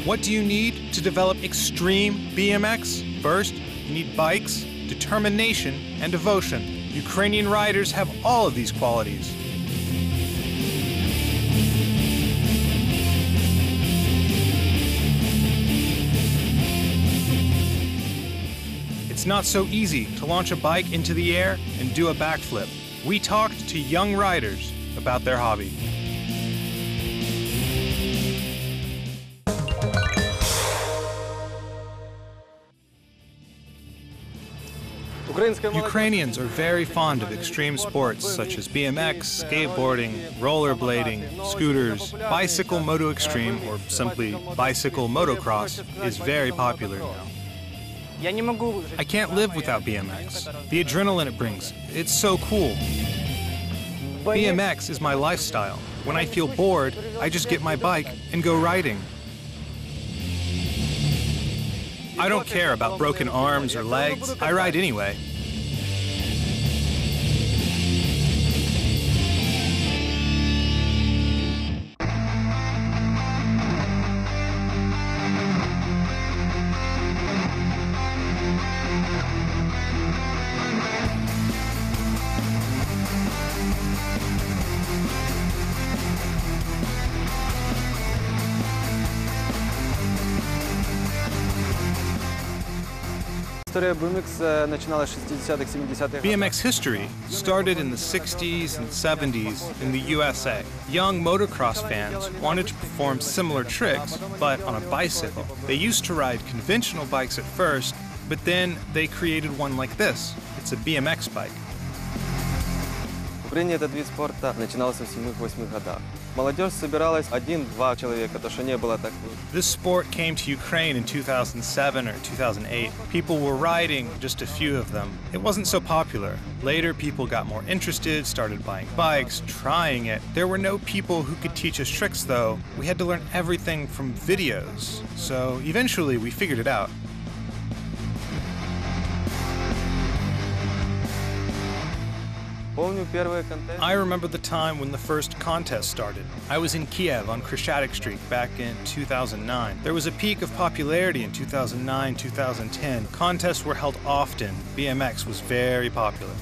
What do you need to develop extreme BMX? First, you need bikes, determination, and devotion. Ukrainian riders have all of these qualities. It's not so easy to launch a bike into the air and do a backflip. We talked to young riders about their hobby. Ukrainians are very fond of extreme sports such as BMX, skateboarding, rollerblading, scooters. Bicycle moto extreme, or simply bicycle motocross, is very popular now. I can't live without BMX. The adrenaline it brings, it's so cool. BMX is my lifestyle. When I feel bored, I just get my bike and go riding. I don't care about broken arms or legs. I ride anyway. BMX history started in the 60s and 70s in the USA. Young motocross fans wanted to perform similar tricks, but on a bicycle. They used to ride conventional bikes at first, but then they created one like this. It's a BMX bike. В Украине этот вид спорта начинался в 7-8 годах. Молодежь собиралась 1-2 человека, то что не было так. This sport came to Ukraine in 2007 or 2008. People were riding, just a few of them. It wasn't so popular. Later, people got more interested, started buying bikes, trying it. There were no people who could teach us tricks, though. We had to learn everything from videos. So eventually, we figured it out. I remember the time when the first contest started. I was in Kiev on KRESAN Street back in 2009. There was a peak of popularity in 2009, 2010. Contests were held often. BMX was very popular.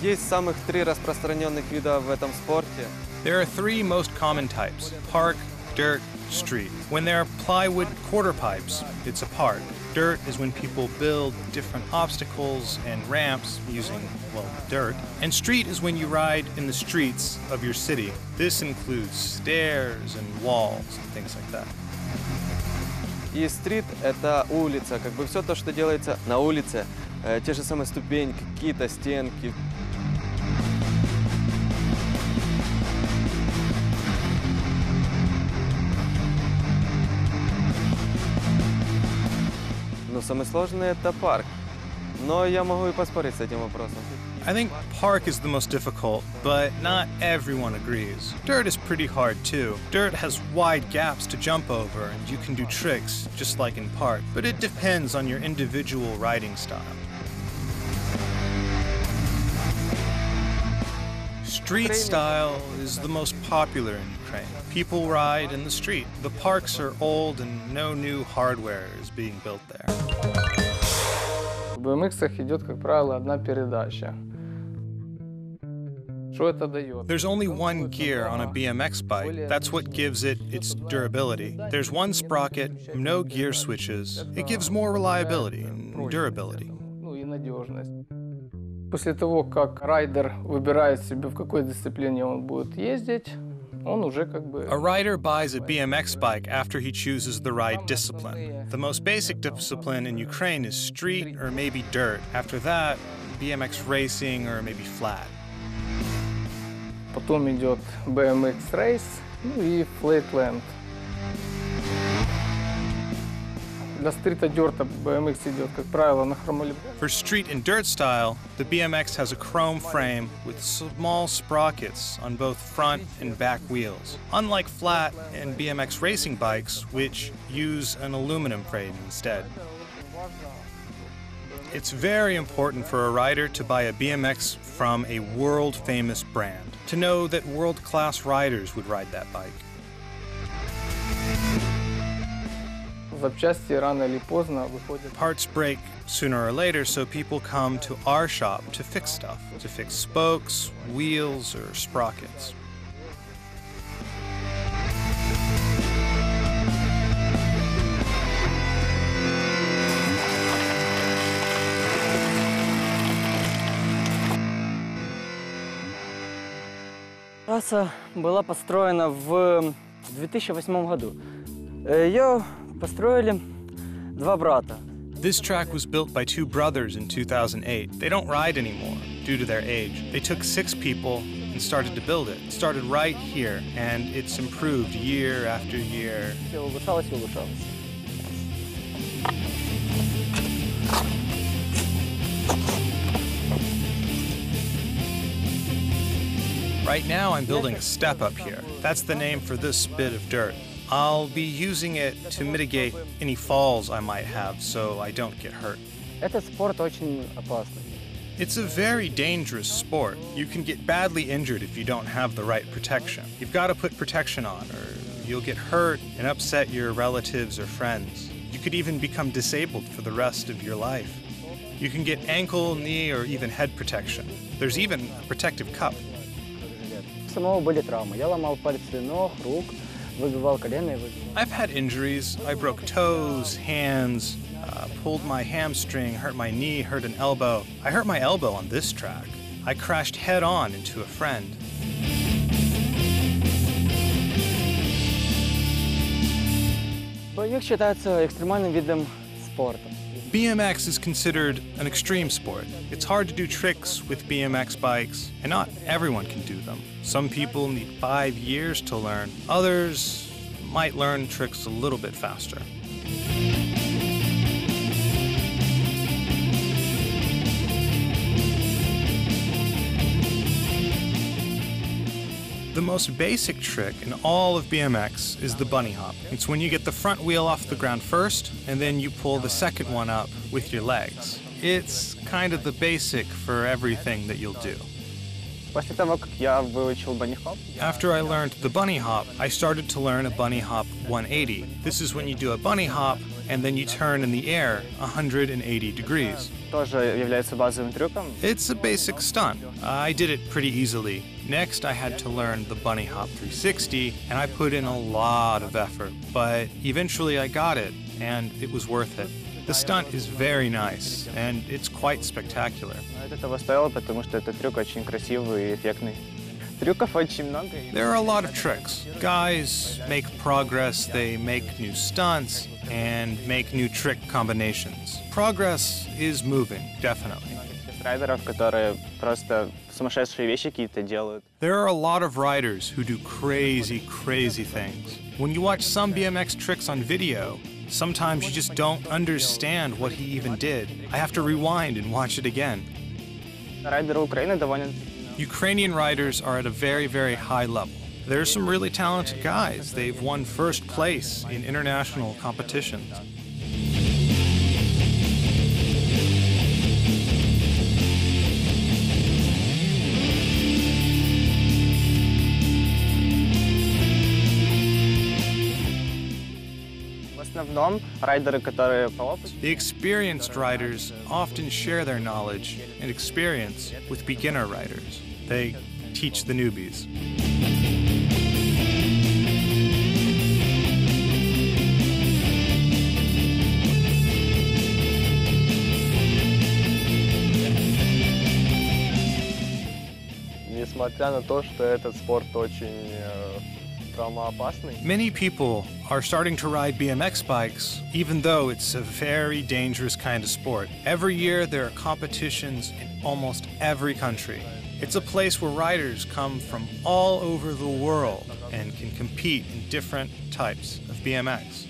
Есть самых 3 распространенных вида в этом спорте. There are 3 most common types: park, dirt, street. When there are plywood quarter pipes, it's a park. Dirt is when people build different obstacles and ramps using, well, dirt. And street is when you ride in the streets of your city. This includes stairs and walls and things like that. И стрит — это улица, как бы все то, что делается на улице. Те же самые ступеньки, какие-то стенки. Но самое сложное — это парк. Но я могу и поспорить с этим вопросом. I think park is the most difficult, but not everyone agrees. Dirt is pretty hard too. Dirt has wide gaps to jump over, and you can do tricks just like in park, but it depends on your individual riding style. Street style is the most popular in Ukraine. People ride in the street. The parks are old and no new hardware is being built there. В BMX идет, как правило, одна передача. Что это дает? There's only one gear on a BMX bike. That's what gives it its durability. There's one sprocket, no gear switches. It gives more reliability and durability. Ну и надежность. После того, как райдер выбирает себе, в какой дисциплине он будет ездить, он уже как бы... A rider buys a BMX bike after he chooses the ride discipline. The most basic discipline in Ukraine is street or maybe dirt. After that, BMX racing or maybe flat. Потом идет BMX race, ну и flatland. Для стрита дёрта BMX идет, как правило, на хромолибде. For street and dirt style, the BMX has a chrome frame with small sprockets on both front and back wheels. Unlike flat and BMX racing bikes, which use an aluminum frame instead. It's very important for a rider to buy a BMX from a world-famous brand, to know that world-class riders would ride that bike. Запчасти рано или поздно выходят. Parts break sooner or later, so people come to our shop to fix stuff, to fix spokes, wheels, or sprockets. Трасса была построена в 2008 году. Ее построили два брата. This track was built by two brothers in 2008. They don't ride anymore due to their age. They took 6 people and started to build it. It started right here, and it's improved year after year. Все улучшалось и улучшалось. Right now, I'm building a step up here. That's the name for this bit of dirt. I'll be using it to mitigate any falls I might have so I don't get hurt. Этот спорт очень опасный. It's a very dangerous sport. You can get badly injured if you don't have the right protection. You've got to put protection on, or you'll get hurt and upset your relatives or friends. You could even become disabled for the rest of your life. You can get ankle, knee, or even head protection. There's even a protective cup. У самого были травмы. Я ломал пальцы ног, рук, выбивал колено и выбивал. I've had injuries. I broke toes, hands, pulled my hamstring, hurt my knee, hurt an elbow. I hurt my elbow on this track. I crashed head-on into a friend. BMX считается экстремальным видом спорта. BMX is considered an extreme sport. It's hard to do tricks with BMX bikes, and not everyone can do them. Some people need 5 years to learn. Others might learn tricks a little bit faster. The most basic trick in all of BMX is the bunny hop. It's when you get the front wheel off the ground first, and then you pull the second one up with your legs. It's kind of the basic for everything that you'll do. После того, как я выучил bunny-hop, After I learned the bunny hop, I started to learn a bunny hop 180. This is when you do a bunny hop, and then you turn in the air 180 degrees. тоже является базовым трюком. It's a basic stunt. I did it pretty easily. Next, I had to learn the bunny hop 360, and I put in a lot of effort, but eventually I got it, and it was worth it. The stunt is very nice, and it's quite spectacular. Это того стоило, потому что этот трюк очень красивый и эффектный. Трюков очень много. There are a lot of tricks. Guys make progress, they make new stunts, and make new trick combinations. Progress is moving, definitely. Райдеров, которые просто сумасшедшие вещи какие-то делают. There are a lot of riders who do crazy, crazy things. When you watch some BMX tricks on video, sometimes you just don't understand what he even did. I have to rewind and watch it again. Райдеры Украины довольно... Ukrainian riders are at a very, very high level. There are some really talented guys. They've won first place in international competitions. В основном райдеры, которые по опыту... The experienced riders often share their knowledge and experience with beginner riders. They teach the newbies. Несмотря на то, что этот спорт очень травмоопасный. Many people are starting to ride BMX bikes, even though it's a very dangerous kind of sport. Every year there are competitions in almost every country. It's a place where riders come from all over the world and can compete in different types of BMX.